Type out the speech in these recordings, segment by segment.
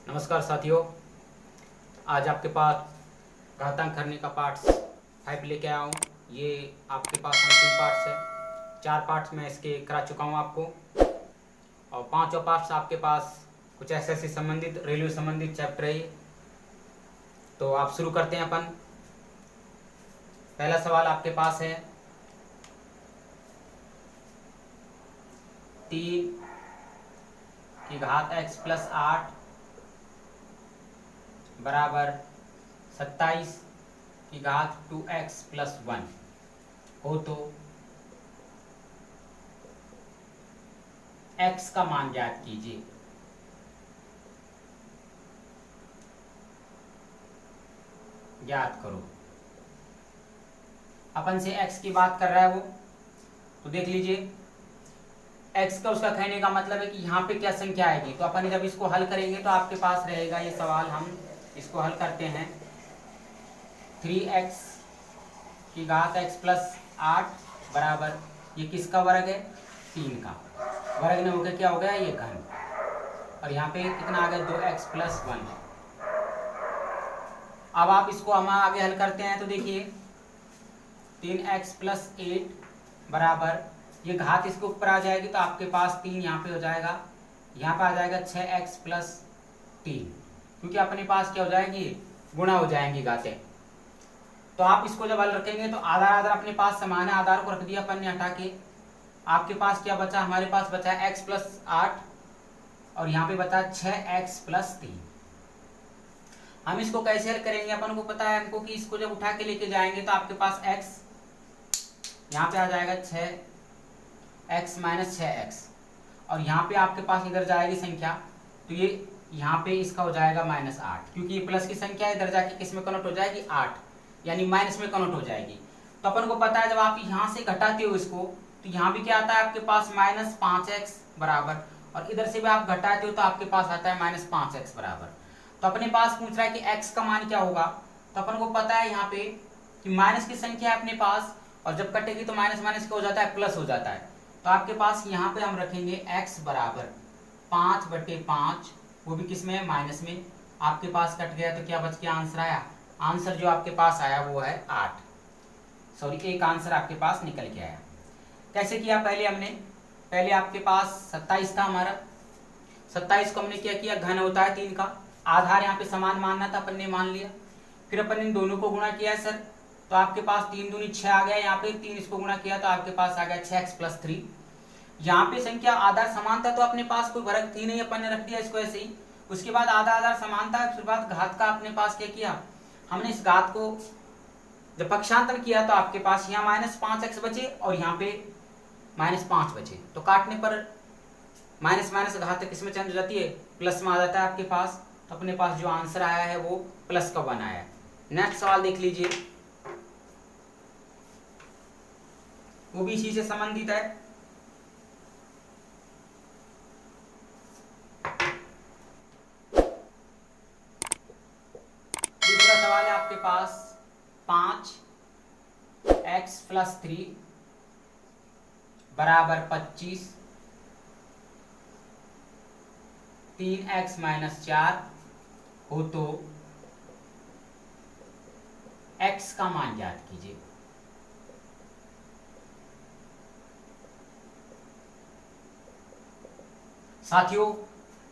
नमस्कार साथियों, आज आपके पास घातांक करने का पार्ट्स 5 लेके आया हूँ। ये आपके पास अंतिम पार्ट्स है। 4 पार्ट्स मैं इसके करा चुका हूँ आपको, और 5वां पार्ट्स आपके पास कुछ एसएससी संबंधित, रेलवे संबंधित चैप्टर है। तो आप शुरू करते हैं अपन। पहला सवाल आपके पास है 3 की घात x प्लस 8 बराबर 27 की घात 2x प्लस 1 हो तो x का मान ज्ञात कीजिए। ज्ञात करो। अपन से x की बात कर रहा है वो, तो देख लीजिए x का उसका कहने का मतलब है कि यहाँ पे क्या संख्या आएगी। तो अपन जब इसको हल करेंगे तो आपके पास रहेगा ये सवाल। हम इसको हल करते हैं। 3x की घात x प्लस 8 बराबर, ये किसका वर्ग है? 3 का वर्ग ने होकर क्या हो गया? ये घन। और यहाँ पे कितना आ गया? 2x plus 1। अब आप इसको हम आगे हल करते हैं तो देखिए 3x प्लस 8 बराबर, ये घात इसके ऊपर आ जाएगी तो आपके पास 3 यहाँ पे हो जाएगा। यहाँ पे आ जाएगा 6x प्लस 3, क्योंकि अपने पास क्या हो जाएगी? गुणा हो जाएंगी घातें। तो आप इसको जब हल रखेंगे तो आधार आधार अपने पास समान है, आधार को रख दिया अपन ने हटा के। आपके पास क्या बचा? हमारे पास बचा x प्लस 8 और यहाँ पे बचा 6x प्लस 3। हम इसको कैसे हल करेंगे? अपन को पता है हमको कि इसको जब उठा के लेके जाएंगे तो आपके पास x यहाँ पे आ जाएगा 6x माइनस 6x, और यहाँ पे आपके पास इधर जाएगी संख्या, तो ये यहाँ पे इसका हो जाएगा -8, क्योंकि ये प्लस की संख्या इधर जाके किस में कन्वर्ट हो जाएगी? 8, यानी माइनस में कन्वर्ट हो जाएगी। तो अपन को पता है जब आप यहाँ से घटाते हो इसको तो यहाँ भी क्या आता है आपके पास? -5x बराबर, और इधर से भी आप घटाते हो तो आपके पास आता है -5x बराबर। तो अपने पास पूछ रहा है कि x का मान क्या होगा। तो अपन को पता है यहाँ पे कि माइनस की संख्या है अपने पास, और जब कटेगी तो माइनस माइनस क्या हो जाता है? प्लस हो जाता है। तो आपके पास यहाँ पे हम रखेंगे x बराबर 5/5, वो भी किस में? माइनस में। आपके पास कट गया तो क्या बच गया? आंसर आया। आंसर जो आपके पास आया वो है 8। सॉरी, एक आंसर आपके पास निकल के आया। कैसे किया? पहले आपके पास 27 था हमारा, 27 को हमने क्या किया? घन होता है 3 का, आधार यहाँ पे समान मानना था, अपन ने मान लिया। फिर अपन ने दोनों को गुणा किया है सर, तो आपके पास 3 दूनी 6 आ गया। यहाँ पे 3 इसको गुणा किया तो आपके पास आ गया 6x प्लस 3। यहाँ पे संख्या आधार समान था तो अपने पास कोई वर्ग थी नहीं, अपन ने रख दिया इसको ऐसे ही। उसके बाद आधार समान था, फिर बाद घात का अपने पास क्या किया? हमने इस घात को जब पक्षांतर किया तो आपके पास यहाँ -5x बचे और यहाँ पे -5 बचे। तो काटने पर माइनस माइनस घात किस में चेंज हो जाती है? प्लस में आ जाता है आपके पास। तो अपने पास जो आंसर आया है वो प्लस का 1 आया है। नेक्स्ट सवाल देख लीजिए, वो भी इसी से संबंधित है। दूसरा सवाल है आपके पास 5x प्लस 3 बराबर 25, 3x माइनस 4 हो तो x का मान ज्ञात कीजिए। साथियों,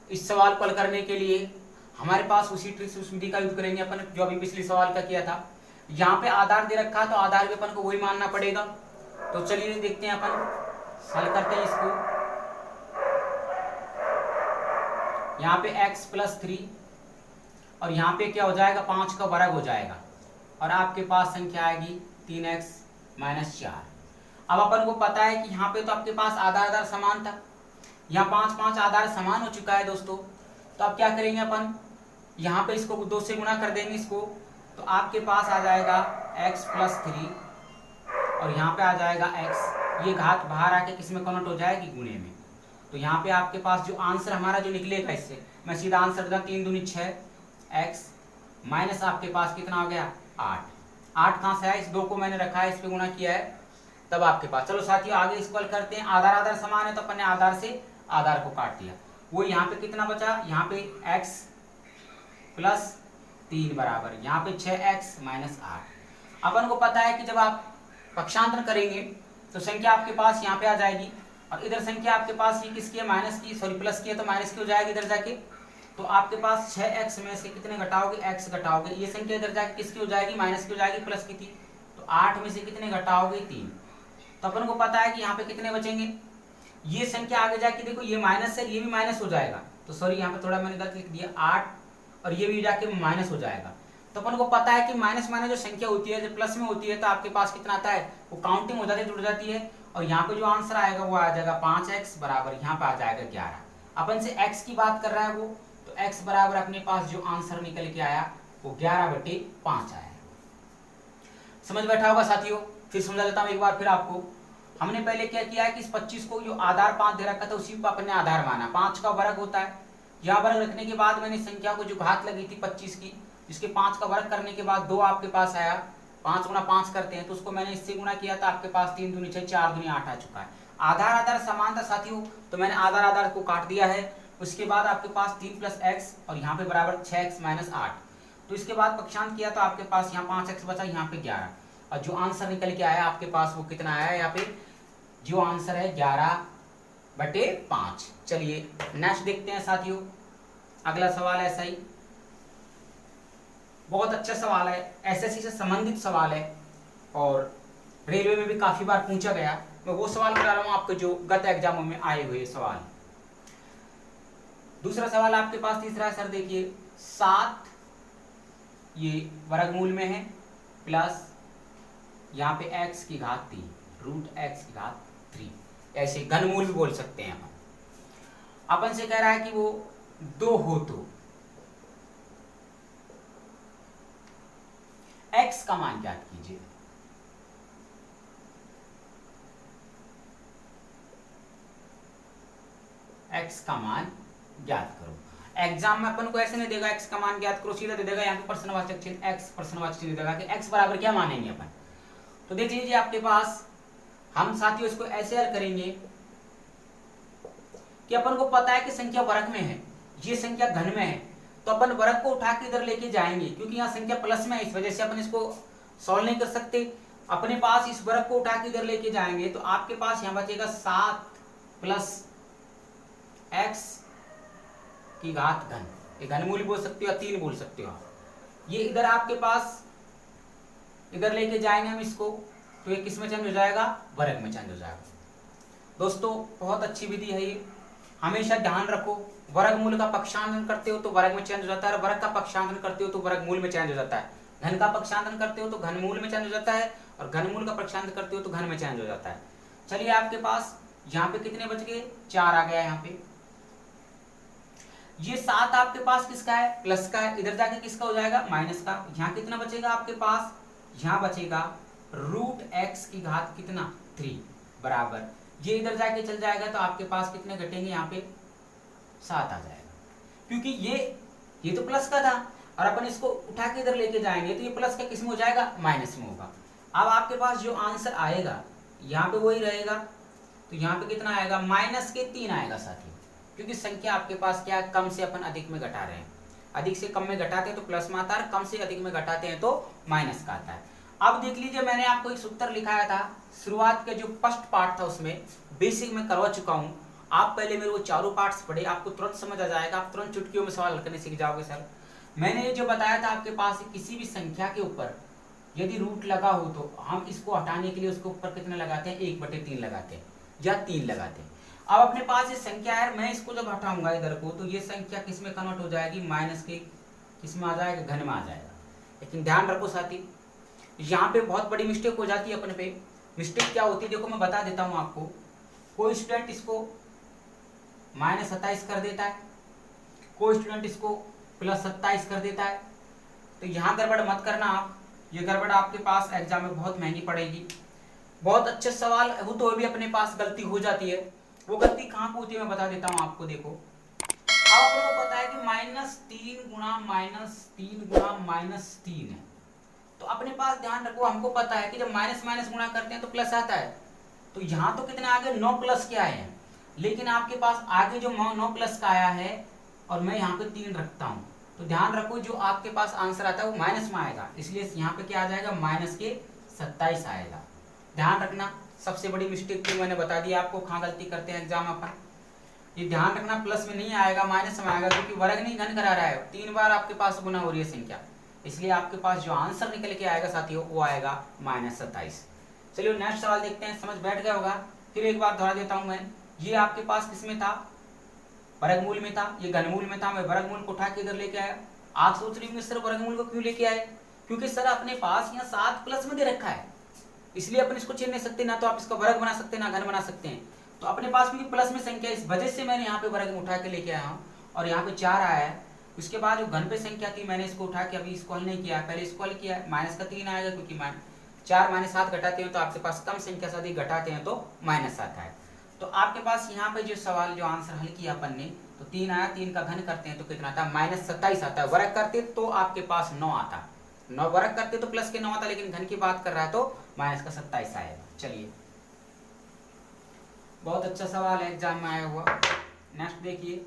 इस सवाल को हल करने के लिए हमारे पास उसी ट्रिक्स, उस विधि का यूज करेंगे अपन जो अभी पिछले सवाल का किया था। यहाँ पे आधार दे रखा तो आधार पे अपन को वही मानना पड़ेगा। तो चलिए देखते हैं, अपन हल करते हैं इसको। यहाँ पे x प्लस 3 और यहाँ पे क्या हो जाएगा? 5 का वर्ग हो जाएगा, और आपके पास संख्या आएगी 3x माइनस 4। अब अपन को पता है कि यहाँ पे तो आपके पास आधार समान था, यहाँ 5 आधार समान हो चुका है दोस्तों। तो अब क्या करेंगे अपन? यहाँ पे इसको 2 से गुणा कर देंगे इसको, तो आपके पास आ जाएगा x प्लस 3 और यहाँ पे आ जाएगा x। ये घात बाहर आके किस में कन्वर्ट हो जाएगी? गुणे में। तो यहाँ पे आपके पास जो आंसर हमारा जो निकलेगा, इससे मैं सीधा आंसर दूंगा 3 दूनी 6x माइनस आपके पास कितना हो गया? 8 कहाँ से आया? इस 2 को मैंने रखा है, इस पे गुणा किया है, तब आपके पास। चलो साथियों आगे इसको हल करते हैं। आधार समान है तो अपन ने आधार से आधार को काट दिया। वो यहाँ पे कितना बचा? यहाँ पे x प्लस 3 बराबर यहाँ पे 6x माइनस 8। अपन को पता है कि जब आप पक्षांतरण करेंगे तो संख्या आपके पास यहाँ पे आ जाएगी और इधर संख्या आपके पास ये किसकी है, माइनस की, सॉरी प्लस की है, तो माइनस की हो जाएगी इधर जाके। तो आपके पास 6x में से कितने घटाओगे, x घटाओगे, ये संख्या इधर जाके किसकी हो जाएगी, माइनस की हो जाएगी, प्लस की थी। तो 8 में से कितने घटाओगे, 3। तो अपन को पता है कि यहाँ पे कितने बचेंगे, ये संख्या आगे जाके देखो ये माइनस है, ये भी माइनस हो जाएगा, तो सॉरी यहाँ पे थोड़ा मैंने गलत लिख दिया 8 और ये भी जाके माइनस हो जाएगा। तो अपन को पता है कि माइनस माइनस जो संख्या होती है जब प्लस में होती है तो आपके पास कितना आता है, वो काउंटिंग हो जाती है, जुड़ जाती है, और यहाँ पे जो आंसर आएगा वो आ जाएगा 5x बराबर यहाँ पे आ जाएगा 11। अपन से x की बात कर रहा है वो, तो x बराबर अपने पास जो आंसर निकल के आया वो 11/5 आया। समझ बैठा होगा साथियों। फिर समझा देता हूँ एक बार फिर आपको। हमने पहले क्या किया है कि इस 25 को जो आधार 5 दे रखा था उसी को अपने आधार माना, 5 का वर्ग होता है। यहाँ वर्ग रखने के बाद मैंने संख्या को जो घात लगी थी 25 की, जिसके 5 का वर्ग करने के बाद 2 आपके पास आया, 5 गुना 5 करते हैं तो उसको मैंने इससे गुना किया था, आपके पास 3 दूनी 6 4 दूनी 8 आ चुका है। आधार आधार समान था साथियों, तो मैंने आधार आधार को काट दिया है। उसके बाद आपके पास 3 + x और यहाँ पे बराबर 6x माइनस 8। तो इसके बाद पक्षांत किया तो आपके पास यहाँ 5x बचा, यहाँ पे 11, और जो आंसर निकल के आया आपके पास वो कितना आया है, यहाँ पे जो आंसर है 11/5। चलिए नेक्स्ट देखते हैं साथियों। अगला सवाल ऐसा ही बहुत अच्छा सवाल है, एसएससी से संबंधित सवाल है और रेलवे में भी काफी बार पूछा गया। मैं वो सवाल बता रहा हूं आपको जो गत एग्जामों में आए हुए सवाल। दूसरा सवाल आपके पास तीसरा है सर, देखिए 7 ये वर्गमूल में है प्लस यहाँ पे x की घात 3 √x की घात 3, ऐसे घनमूल भी बोल सकते हैं अपन से कह रहा है कि वो 2 हो तो x का मान ज्ञात कीजिए। x का मान ज्ञात करो। एग्जाम में अपन को ऐसे नहीं देगा x का मान ज्ञात करो, सीधा दे देगा यहाँ पे प्रश्नवाचक चिन्ह x, प्रश्नवाचक चिन्ह देगा कि x बराबर क्या मानेंगे अपन। तो देख लीजिए आपके पास हम साथियों इसको ऐसे हल करेंगे कि अपन को पता है कि संख्या वर्ग में है, ये संख्या घन में है, तो अपन वर्ग को उठा के इधर लेके जाएंगे क्योंकि यहाँ संख्या प्लस में है, इस वजह से अपन इसको सॉल्व नहीं कर सकते। अपने पास इस वर्ग को उठा के इधर लेके जाएंगे तो आपके पास यहाँ बचेगा 7 + x की घात घन, ये घनमूल बोल सकते हो या 3 बोल सकते हो आप। ये इधर आपके पास इधर लेके जाएंगे हम इसको, तो ये किस में चेंज हो जाएगा, वर्ग में चेंज हो जाएगा। दोस्तों बहुत अच्छी विधि है ये, हमेशा ध्यान रखो। वर्गमूल का पक्षांतरण करते हो तो वर्ग में चेंज हो जाता है, वर्ग का पक्षांतरण करते हो तो वर्गमूल में चेंज हो जाता है, घन का पक्षांतरण करते हो तो घनमूल में चेंज हो जाता है, और घनमूल का पक्षांतरण करते हो तो घन में चेंज हो जाता है। चलिए आपके पास यहाँ पे कितने बच गए, 4 आ गया यहाँ पे। ये 7 आपके पास किसका है, प्लस का है, इधर जाके किसका हो जाएगा, माइनस का। यहाँ कितना बचेगा आपके पास, यहाँ बचेगा √x की घात कितना 3 बराबर, ये इधर जाके चल जाएगा तो आपके पास कितने घटेंगे, यहाँ पे 7 आ जाएगा, क्योंकि ये तो प्लस का था और अपन इसको उठा के इधर लेके जाएंगे तो ये प्लस का किस में हो जाएगा, माइनस में होगा। अब आपके पास जो आंसर आएगा यहाँ पे वही रहेगा, तो यहाँ पे कितना आएगा, -3 आएगा साथियों, क्योंकि संख्या आपके पास क्या है, कम से अपन अधिक में घटा रहे हैं। अधिक से कम में घटाते हैं तो प्लस में आता है, कम से अधिक में घटाते हैं तो माइनस का आता है। अब देख लीजिए मैंने आपको एक सूत्र लिखाया था, शुरुआत के जो फर्स्ट पार्ट था उसमें बेसिक में करवा चुका हूं। आप पहले मेरे वो चारों पार्ट्स पढ़े, आपको तुरंत समझ आ जाएगा, आप तुरंत चुटकियों में सवाल करने सीख जाओगे। सर मैंने ये जो बताया था आपके पास किसी भी संख्या के ऊपर यदि रूट लगा हो तो हम इसको हटाने के लिए उसके ऊपर कितने लगाते हैं, 1/3 लगाते हैं या 3 लगाते हैं। अब अपने पास ये संख्या है, मैं इसको जब हटाऊंगा इधर को तो ये संख्या किस में कन्वर्ट हो जाएगी, माइनस के किस में आ जाएगा, घन में आ जाएगा। लेकिन ध्यान रखो साथी, यहाँ पे बहुत बड़ी मिस्टेक हो जाती है अपने पे। मिस्टेक क्या होती है देखो मैं बता देता हूँ आपको। कोई स्टूडेंट इसको -27 कर देता है, कोई स्टूडेंट इसको +27 कर देता है, तो यहाँ गड़बड़ मत करना आप, ये गड़बड़ आपके पास एग्जाम में बहुत महंगी पड़ेगी। बहुत अच्छे सवाल वो तो भी अपने पास गलती हो जाती है, वो गलती कहाँ पे होती है मैं बता देता हूँ आपको। देखो अब आपको पता है कि -3 गुणा -3 है, तो अपने पास ध्यान रखो, हमको पता है कि जब माइनस माइनस गुणा करते हैं तो प्लस आता है, तो यहाँ तो कितने आगे 9 प्लस के आए हैं, लेकिन आपके पास आगे जो 9 प्लस का आया है और मैं यहाँ पे 3 रखता हूँ तो ध्यान रखो जो आपके पास आंसर आता है वो माइनस में आएगा, इसलिए यहाँ पे क्या आ जाएगा माइनस के 27 आएगा। ध्यान रखना, सबसे बड़ी मिस्टेक तो मैंने बता दिया आपको, कहाँ गलती करते हैं एग्जाम अपन। ये ध्यान रखना प्लस में नहीं आएगा माइनस में आएगा, क्योंकि वर्ग नहीं घन करा रहा है, 3 बार आपके पास गुना हो रही है संख्या, इसलिए आपके पास जो आंसर निकल के आएगा साथियों वो आएगा -27। चलिए नेक्स्ट सवाल देखते हैं, समझ बैठ गया होगा। फिर एक बार दोहरा देता हूं मैं, ये आपके पास किसमें था, वर्गमूल में था, ये घनमूल में था, मैं वर्गमूल को उठा के इधर लेके आया। आप सोच रहे होंगे सर वर्गमूल को क्यों लेके आए, क्योंकि सर अपने पास यहाँ 7 प्लस में दे रखा है, इसलिए अपन इसको छीन नहीं सकते, ना तो आप इसका वर्ग बना सकते हैं ना घन बना सकते हैं। तो अपने पास क्योंकि प्लस में संख्या, इस वजह से मैंने यहाँ पे वर्ग में उठा के लेके आया हूँ, और यहाँ पे 4 आया है। उसके बाद जो घन पे संख्या थी मैंने इसको उठा के अभी इसको हल नहीं किया, पहले इसको हल किया, माइनस का 3 आएगा, क्योंकि 4 माइनस 7 घटाते हैं तो आपके पास कम संख्या से अधिक घटाते हैं तो माइनस आता है। तो आपके पास यहाँ पे जो सवाल जो आंसर हल किया अपन ने, तो 3 आया, 3 का घन करते हैं तो कितना आता है -27 आता है, वर्ग करते तो आपके पास 9 आता, 9 वर्ग करते तो प्लस के 9 आता, लेकिन घन की बात कर रहा है तो माइनस का 27 आएगा। चलिए बहुत अच्छा सवाल है, एग्जाम में आया हुआ। नेक्स्ट देखिए,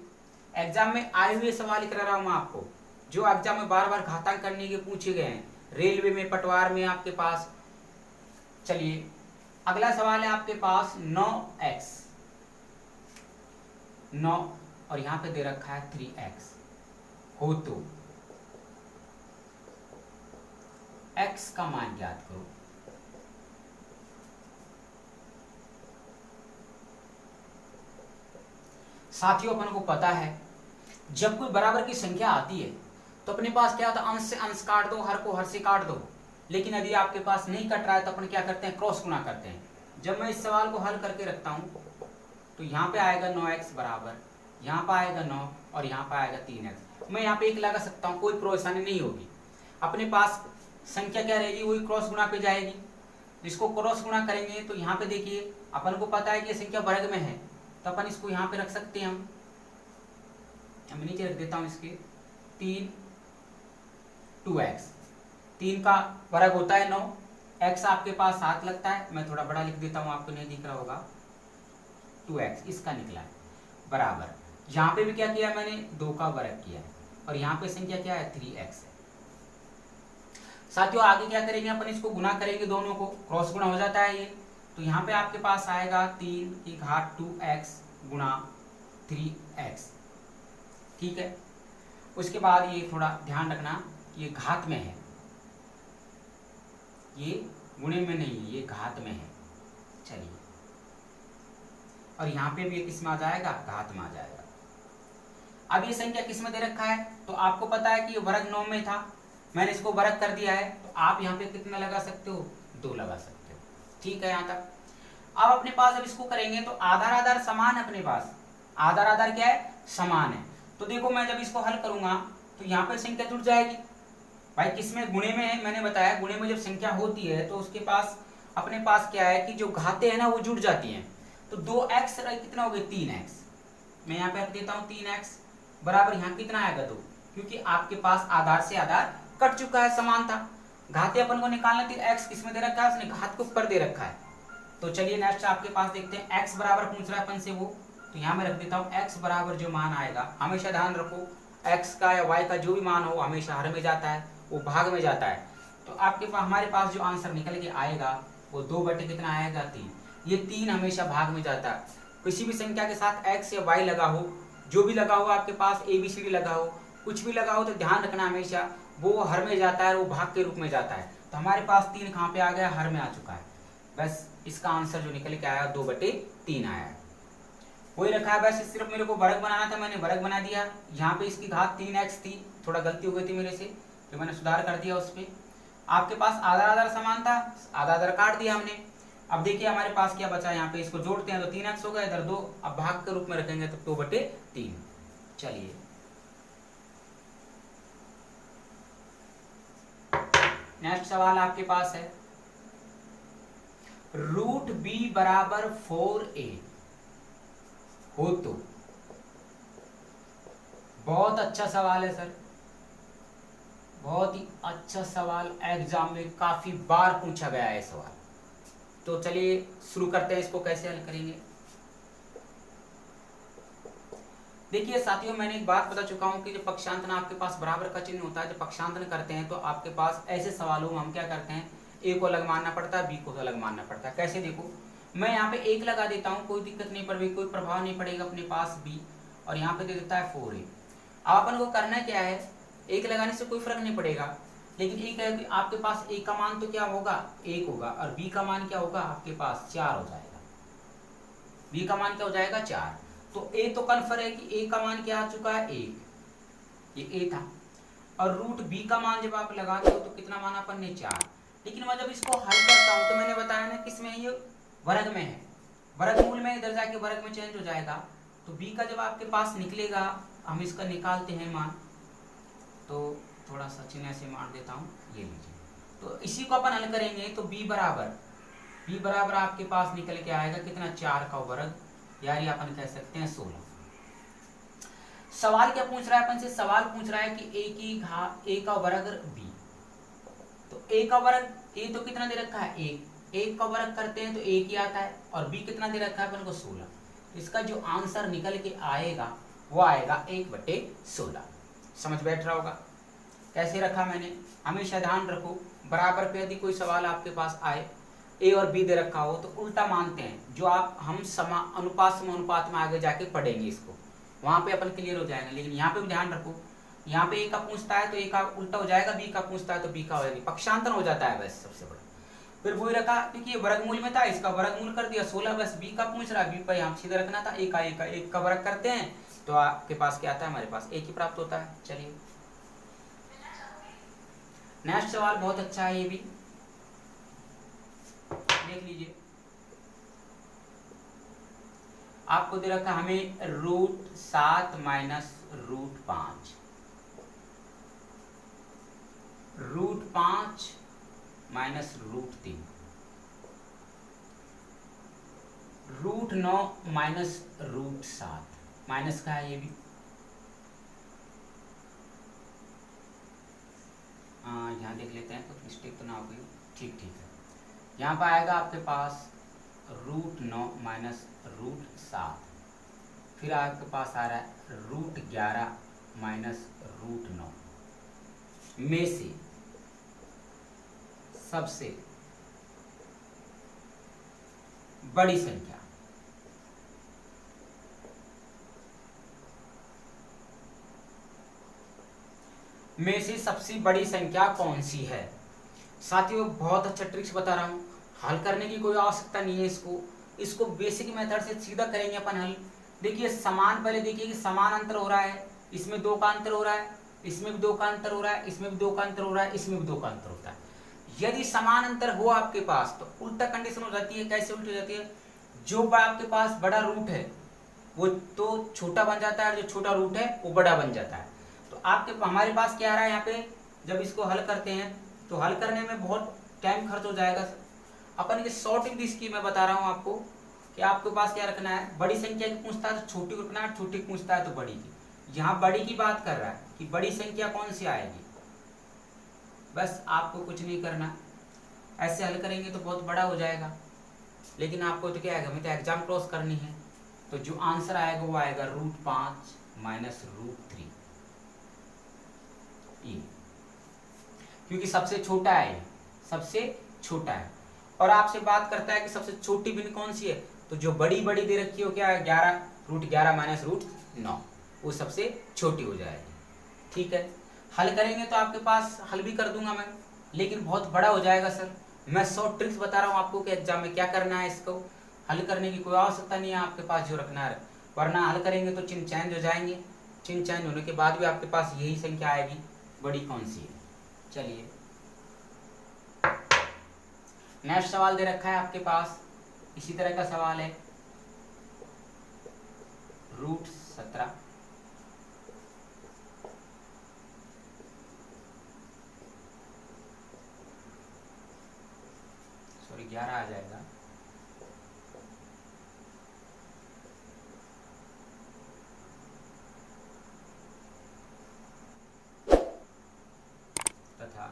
एग्जाम में आए हुए सवाल कर रहा हूं मैं आपको, जो एग्जाम में बार बार घातांक करने के पूछे गए हैं, रेलवे में, पटवार में आपके पास। चलिए अगला सवाल है आपके पास 9x, 9 और यहां पे दे रखा है 3x हो तो x का मान ज्ञात करो। साथियों अपन को पता है जब कोई बराबर की संख्या आती है तो अपने पास क्या होता है, अंश से अंश काट दो, हर को हर से काट दो। लेकिन यदि आपके पास नहीं कट रहा है तो अपन क्या करते हैं, क्रॉस गुणा करते हैं। जब मैं इस सवाल को हल करके रखता हूं तो यहाँ पे आएगा 9x बराबर, यहाँ पे आएगा 9 और यहाँ पे आएगा 3x। मैं यहाँ पे 1 लगा सकता हूँ, कोई परेशानी नहीं होगी। अपने पास संख्या क्या रहेगी, वही क्रॉस गुणा पे जाएगी। इसको क्रॉस गुणा करेंगे तो यहाँ पे देखिए अपन को पता है कि ये संख्या वर्ग में है, तो अपन इसको यहाँ पे रख सकते हैं। हम नीचे रख देता हूँ इसके 3 2x, 3 का वर्ग होता है 9, x आपके पास 7 लगता है, मैं थोड़ा बड़ा लिख देता हूँ, आपको नहीं दिख रहा होगा, 2x इसका निकला है बराबर। यहाँ पे भी क्या किया मैंने, 2 का वर्ग किया है, और यहाँ पे संख्या क्या है 3x है। साथियों आगे क्या करेंगे अपन, इसको गुना करेंगे, दोनों को क्रॉस गुणा हो जाता है ये, तो यहाँ पे आपके पास आएगा 3 की घात 2x गुणा 3x, ठीक है। उसके बाद ये थोड़ा ध्यान रखना, ये घात में है, ये गुणे में नहीं है, ये घात में है। चलिए, और यहाँ पे भी किस में आ जाएगा, घात में आ जाएगा। अब ये संख्या किस में दे रखा है, तो आपको पता है कि ये वर्ग 9 में था, मैंने इसको वर्ग कर दिया है, तो आप यहाँ पे कितना लगा सकते हो, 2 लगा सकते हो, ठीक है यहाँ तक। अब अपने पास अब इसको करेंगे तो आधार आधार समान है, अपने पास आधार आधार क्या है, समान है। तो देखो मैं जब इसको हल करूंगा तो यहाँ पे संख्या जुड़ जाएगी भाई, किसमें, गुणे में है, मैंने बताया गुणे में जब संख्या होती है तो उसके पास अपने पास क्या है कि जो घाते हैं ना वो जुड़ जाती हैं। तो 2x कितना हो गया, 3x, मैं यहाँ पे रख देता हूँ 3x बराबर, यहाँ कितना आएगा 2, क्योंकि आपके पास आधार से आधार कट चुका है, समान था। घाते अपन को निकालना थी, x किसमें दे रखा है, उसने घात के ऊपर दे रखा है। तो चलिए नेक्स्ट आपके पास देखते हैं, x बराबर पूछ रहा है अपन से वो, तो यहाँ मैं रख देता हूँ x बराबर जो मान आएगा, हमेशा ध्यान रखो x का या y का जो भी मान हो हमेशा हर में जाता है, वो भाग में जाता है। तो आपके पास हमारे पास जो आंसर निकल के आएगा वो 2 बटे कितना आएगा, 3। ये 3 हमेशा भाग में जाता है, किसी भी संख्या के साथ x या y लगा हो, जो भी लगा हो आपके पास, ABCD लगा हो, कुछ भी लगा हो, तो ध्यान रखना हमेशा वो हर में जाता है, वो भाग के रूप में जाता है। तो हमारे पास 3 कहाँ पे आ गया, हर में आ चुका है। बस इसका आंसर जो निकल के आया 2 बटे 3 आया है, वही रखा है। बस सिर्फ मेरे को वर्ग बनाना था, मैंने वर्ग बना दिया। यहाँ पे इसकी घात 3x थी, थोड़ा गलती हो गई थी मेरे से, जो मैंने सुधार कर दिया उस पर। आपके पास आधार आधार समान था, आधा आधार काट दिया हमने। अब देखिए हमारे पास क्या बचा, यहाँ पे इसको जोड़ते हैं तो 3x हो गया, इधर 2, अब भाग के रूप में रखेंगे तो 2 बटे 3। चलिए नेक्स्ट सवाल आपके पास है, √b बराबर 4a हो तो। बहुत अच्छा सवाल है सर, बहुत ही अच्छा सवाल, एग्जाम में काफी बार पूछा गया है सवाल। तो चलिए शुरू करते हैं, इसको कैसे हल करेंगे। देखिए साथियों, मैंने एक बात बता चुका हूँ कि जब पक्षांतन आपके पास बराबर का चिन्ह होता है, जब पक्षांतन करते हैं तो आपके पास ऐसे सवालों में हम क्या करते हैं, ए को अलग मानना पड़ता है, बी को अलग मानना पड़ता है। कैसे, देखो मैं यहाँ पे 1 लगा देता हूँ, कोई दिक्कत नहीं पड़ेगी, कोई प्रभाव नहीं पड़ेगा अपने पास बी, और यहाँ पे दे देता है 4a। अब अपन को करना क्या है, 1 लगाने से कोई फर्क नहीं पड़ेगा, लेकिन एक है कि आपके पास ए का मान तो क्या होगा, 1 होगा, और बी का मान क्या होगा आपके पास 4 हो जाएगा। बी का मान क्या हो जाएगा 4। तो ए तो कन्फर्म है कि ए का मान क्या आ चुका है 1, ये ए था। और रूट बी का मान जब आप लगाते हो तो कितना माना अपन ने 4। लेकिन मैं जब इसको हल करता हूं तो मैंने बताया ना किसमें है, ये वर्ग में है, वर्गमूल में इधर जाके वर्ग में चेंज हो जाएगा। तो बी का जब आपके पास निकलेगा, हम इसका निकालते हैं मान, तो थोड़ा सा चिन्ह से मार देता हूँ, ये लीजिए। तो इसी को अपन हल करेंगे तो बी बराबर आपके पास निकल के आएगा कितना, 4 का वर्ग, यानी अपन कह सकते हैं 16। सवाल क्या पूछ रहा है अपन से, सवाल पूछ रहा है कि ए का वर्ग बी। तो ए का वर्ग, ए तो कितना दे रखा है 1, 1 का वर्ग करते हैं तो 1 ही आता है, और बी कितना दे रखा है अपन को 16। इसका जो आंसर निकल के आएगा वो आएगा 1/16। समझ बैठ रहा होगा कैसे रखा मैंने। हमेशा ध्यान रखो, बराबर पे यदि कोई सवाल आपके पास आए, ए और बी दे रखा हो, तो उल्टा मानते हैं, जो हम अनुपात समानुपात में आगे जाके पढ़ेंगे इसको, वहां पे अपन क्लियर हो जाएंगे। लेकिन यहाँ पे भी ध्यान रखो, यहाँ पे ए का पूछता है तो ए का उल्टा हो जाएगा, बी का पूछता है तो बी का हो जाएगा, पक्षांतर हो जाता है बस सबसे बड़ा। फिर वही रखा, क्योंकि ये वर्गमूल में था, इसका वर्गमूल कर दिया 16, बस बी का पूछ रहा, बी पर यहाँ सीधा रखना था, एक का वर्ग करते हैं तो आपके पास क्या आता है, हमारे पास एक ही प्राप्त होता है। चलिए नेक्स्ट सवाल बहुत अच्छा है, ये भी देख लीजिए। आपको दे रखा हमें √7 माइनस √5, √5 माइनस √3, √9 माइनस √7, माइनस का है ये भी। यहाँ देख लेते हैं, कुछ मिस्टेक तो ना हो गई, ठीक है। यहाँ पर आएगा आपके पास √9 माइनस √7, फिर आपके पास आ रहा है √11 माइनस √9 में से सबसे बड़ी संख्या में से सबसे बड़ी संख्या कौन सी है। साथियों बहुत अच्छा ट्रिक्स बता रहा हूँ, हल करने की कोई आवश्यकता नहीं है, इसको बेसिक मेथड से सीधा करेंगे अपन हल। देखिए समान, पहले देखिए कि समान अंतर हो रहा है, इसमें 2 का अंतर हो रहा है, इसमें भी 2 का अंतर हो रहा है, इसमें भी 2 का अंतर हो रहा है, इसमें भी 2 का अंतर होता है। यदि समान अंतर हो आपके पास तो उल्टा कंडीशन हो जाती है। कैसे उल्टी हो जाती है, जो आपके पास बड़ा रूट है वो तो छोटा बन जाता है, और जो छोटा रूट है वो बड़ा बन जाता है। तो आपके हमारे पास क्या आ रहा है यहाँ पे, जब इसको हल करते हैं तो हल करने में बहुत टाइम खर्च हो जाएगा। अपन के शॉर्ट इंग्लिश की मैं बता रहा हूँ आपको कि आपके पास क्या रखना है, बड़ी संख्या की पूछता है तो छोटी को रखना है, छोटी की पूछता है तो बड़ी की। यहाँ बड़ी की बात कर रहा है कि बड़ी संख्या कौन सी आएगी, बस आपको कुछ नहीं करना, ऐसे हल करेंगे तो बहुत बड़ा हो जाएगा। लेकिन आपको तो क्या आएगा, हमें तो एग्जाम क्रॉस करनी है, तो जो आंसर आएगा वो आएगा √5 माइनस √3, क्योंकि सबसे छोटा है, सबसे छोटा है। और आपसे बात करता है कि सबसे छोटी भिन्न कौन सी है, तो जो बड़ी बड़ी दे रखी हो क्या है, √11 माइनस √9, वो सबसे छोटी हो जाएगी। ठीक है, हल करेंगे तो आपके पास हल भी कर दूंगा मैं, लेकिन बहुत बड़ा हो जाएगा सर। मैं शॉर्ट ट्रिक्स बता रहा हूँ आपको कि एग्जाम में क्या करना है, इसको हल करने की कोई आवश्यकता नहीं है आपके पास जो रखना है, वरना हल करेंगे तो चिन्ह चेंज हो जाएंगे, चिन्ह चेंज होने के बाद भी आपके पास यही संख्या आएगी, बड़ी कौन सी है। चलिए नेक्स्ट सवाल दे रखा है आपके पास, इसी तरह का सवाल है, √17 11 आ जाएगा, तथा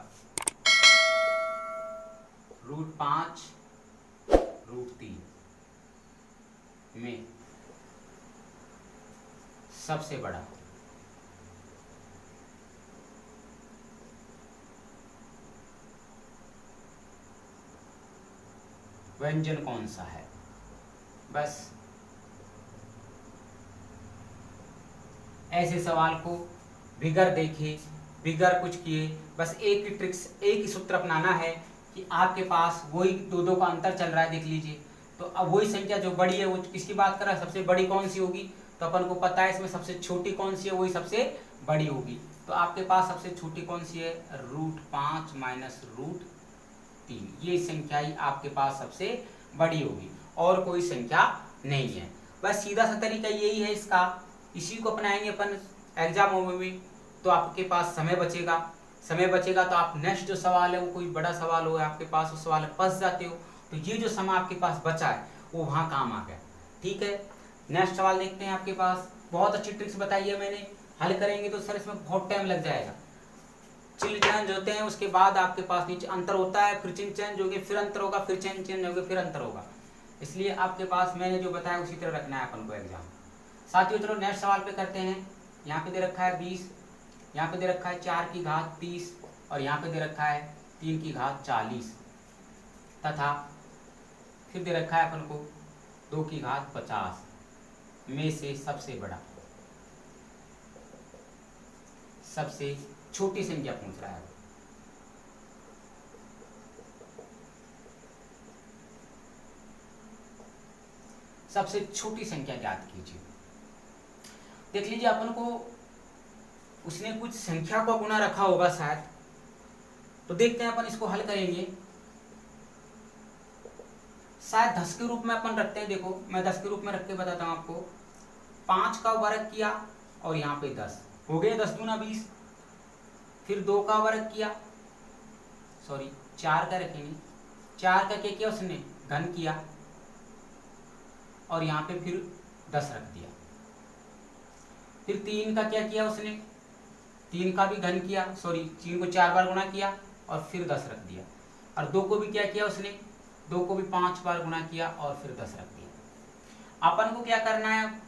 √5 √3 में सबसे बड़ा। व्यंजन कौन सा है? बस ऐसे सवाल को बिगर देखे, बिगर कुछ किए, बस एक ही ट्रिक्स, एक ही सूत्र अपनाना है कि आपके पास वही दो दो का अंतर चल रहा है, देख लीजिए। तो अब वही संख्या जो बड़ी है वो किसकी बात कर रहा है, सबसे बड़ी कौन सी होगी? तो अपन को पता है इसमें सबसे छोटी कौन सी है, वही सबसे बड़ी होगी। तो आपके पास सबसे छोटी कौन सी है? √5 माइनस √3। ये संख्या ही आपके पास सबसे बड़ी होगी और कोई संख्या नहीं है। बस सीधा सा तरीका यही है इसका, इसी को अपनाएंगे अपन एग्जामों में भी, तो आपके पास समय बचेगा। समय बचेगा तो आप नेक्स्ट जो सवाल है वो कोई बड़ा सवाल हो आपके पास, उस सवाल में फंस जाते हो, तो ये जो समय आपके पास बचा है वो वहाँ काम आ गया। ठीक है, नेक्स्ट सवाल देखते हैं। आपके पास बहुत अच्छी ट्रिक्स बताई है मैंने, हल करेंगे तो सर इसमें बहुत टाइम लग जाएगा। चिन्ह चेंज होते हैं, उसके बाद आपके पास नीचे अंतर होता है, फिर चिन्ह चेंज होगी, फिर अंतर होगा, फिर चिन्ह चेंज होगा, फिर अंतर होगा। इसलिए आपके पास मैंने जो बताया उसी तरह रखना है अपन को एग्जाम। साथियों चलो नेक्स्ट सवाल पे करते हैं। यहाँ पे दे रखा है 20, यहाँ पे दे रखा है 4 की घात 30 और यहाँ पे दे रखा है 3 की घात 40 तथा फिर दे रखा है अपन को 2 की घात 50 में से सबसे बड़ा, सबसे छोटी संख्या पूछ रहा है। सबसे छोटी संख्या ज्ञात कीजिए। देख लीजिए अपन को उसने कुछ संख्या का गुना रखा होगा शायद, तो देखते हैं अपन इसको हल करेंगे। शायद 10 के रूप में अपन रखते हैं। देखो मैं 10 के रूप में रख के बताता हूं आपको। 5 का वर्ग किया और यहाँ पे 10 हो गए, 10 दूना 20। फिर 2 का वर्ग किया, सॉरी 4 का रखेंगे, 4 का क्या किया उसने? घन किया और यहाँ पे फिर 10 रख दिया। फिर 3 का क्या किया उसने? 3 का भी घन किया, सॉरी 3 को 4 बार गुणा किया और फिर 10 रख दिया। और 2 को भी क्या किया उसने? 2 को भी 5 बार गुणा किया और फिर 10 रख दिया। अपन को क्या करना है?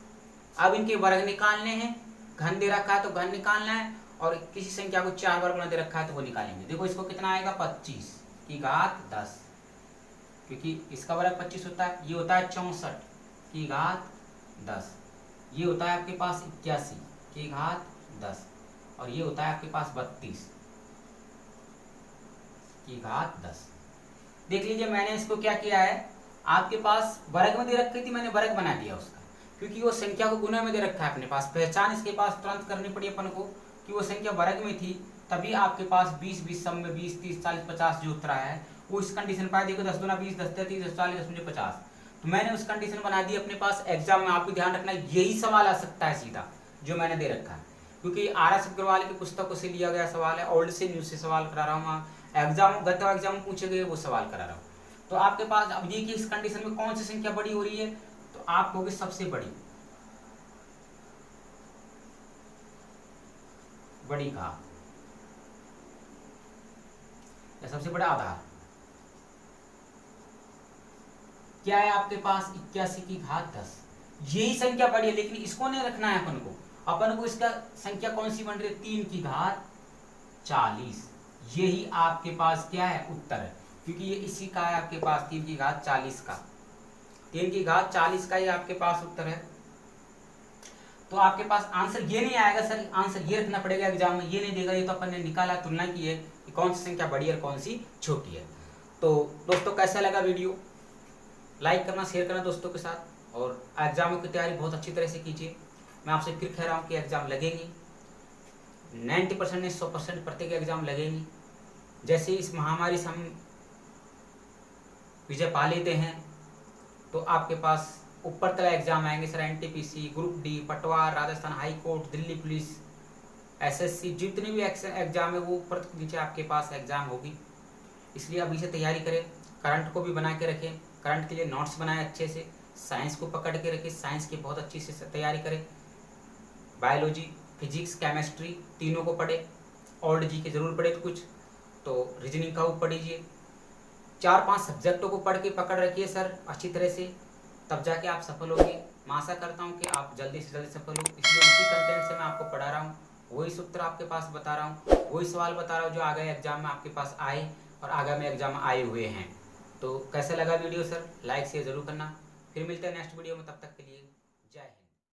अब इनके वर्ग निकालने हैं। घन दे रखा है तो घन निकालना है और किसी संख्या को 4 बार गुणा दे रखा है तो वो निकालेंगे। देखो इसको कितना आएगा? 25 की घात 10, क्योंकि इसका वर्ग 25 होता है। ये होता है 64 की घात 10, ये होता है आपके पास 81 की घात 10 और ये होता है आपके पास 32 की घात 10। देख लीजिए मैंने इसको क्या किया है, आपके पास वर्ग में दे रखी थी, मैंने वर्ग बना दिया उसका, क्योंकि वो संख्या को गुना में दे रखा है अपने पास। पहचान इसके पास तुरंत करनी पड़ी अपन को कि वो संख्या वर्ग में थी, तभी आपके पास 20 सब में 20 30 40 50 जो उत्तर आया है वो इस कंडीशन पर। देखो 10 दूना 20, 10 30, 10 40, 10 50, तो मैंने उस कंडीशन बना दी अपने पास। एग्जाम में आप भी ध्यान रखना, यही सवाल आ सकता है सीधा जो मैंने दे रखा है, क्योंकि RS अग्रवाल की पुस्तकों से लिया गया सवाल है, ओल्ड से न्यू से सवाल करा रहा हूँ। एग्जाम गत एग्जाम में पूछे गए वो सवाल करा रहा हूँ। तो आपके पास अब ये कि इस कंडीशन में कौन सी संख्या बड़ी हो रही है, तो आप कहोगे सबसे बड़ी, बड़ी घात या सबसे बड़ा आधार क्या है आपके पास? 81 की घात 10। यही संख्या बड़ी है, लेकिन इसको नहीं रखना है अपन को। अपन को इसका संख्या कौन सी बन रही है? 3 की घात 40। यही आपके पास क्या है? उत्तर है, क्योंकि ये इसी का है आपके पास 3 की घात 40 का। 3 की घात 40 का ही आपके पास उत्तर है। तो आपके पास आंसर ये नहीं आएगा सर, आंसर ये रखना पड़ेगा एग्जाम में, ये नहीं देगा। ये तो अपन ने निकाला, तुलना की है कि कौन सी संख्या बड़ी है और कौन सी छोटी है। तो दोस्तों कैसा लगा वीडियो? लाइक करना, शेयर करना दोस्तों के साथ, और एग्जामों की तैयारी बहुत अच्छी तरह से कीजिए। मैं आपसे फिर कह रहा हूँ कि एग्जाम लगेंगे 90% नहीं 100% प्रत्येक एग्जाम लगेंगी। जैसे इस महामारी से हम विजय पा लेते हैं तो आपके पास ऊपर तक एग्जाम आएंगे सर। NTPC, ग्रुप डी, पटवार, Rajasthan high court, Delhi police, SSC, जितने भी एग्जाम है वो ऊपर तक नीचे आपके पास एग्जाम होगी। इसलिए अभी से तैयारी करें, करंट को भी बना के रखें, करंट के लिए नोट्स बनाएं अच्छे से, साइंस को पकड़ के रखें, साइंस की बहुत अच्छी से तैयारी करें, बायोलॉजी, फिजिक्स, केमिस्ट्री तीनों को पढ़े, ओल्ड जी के जरूर पढ़े कुछ, तो रीजनिंग का वो पढ़ लीजिए। 4-5 सब्जेक्टों को पढ़ के पकड़ रखिए सर अच्छी तरह से, तब जाके आप सफल होंगे। मैं आशा करता हूँ कि आप जल्दी से जल्दी सफल हो, इसलिए उसी कंटेंट से मैं आपको पढ़ा रहा हूँ, वही सूत्र आपके पास बता रहा हूँ, वही सवाल बता रहा हूँ जो आगे एग्जाम में आपके पास आए और आगामी एग्जाम में आए हुए हैं। तो कैसे लगा वीडियो सर? लाइक शेयर जरूर करना। फिर मिलते हैं नेक्स्ट वीडियो में, तब तक के लिए जय हिंद।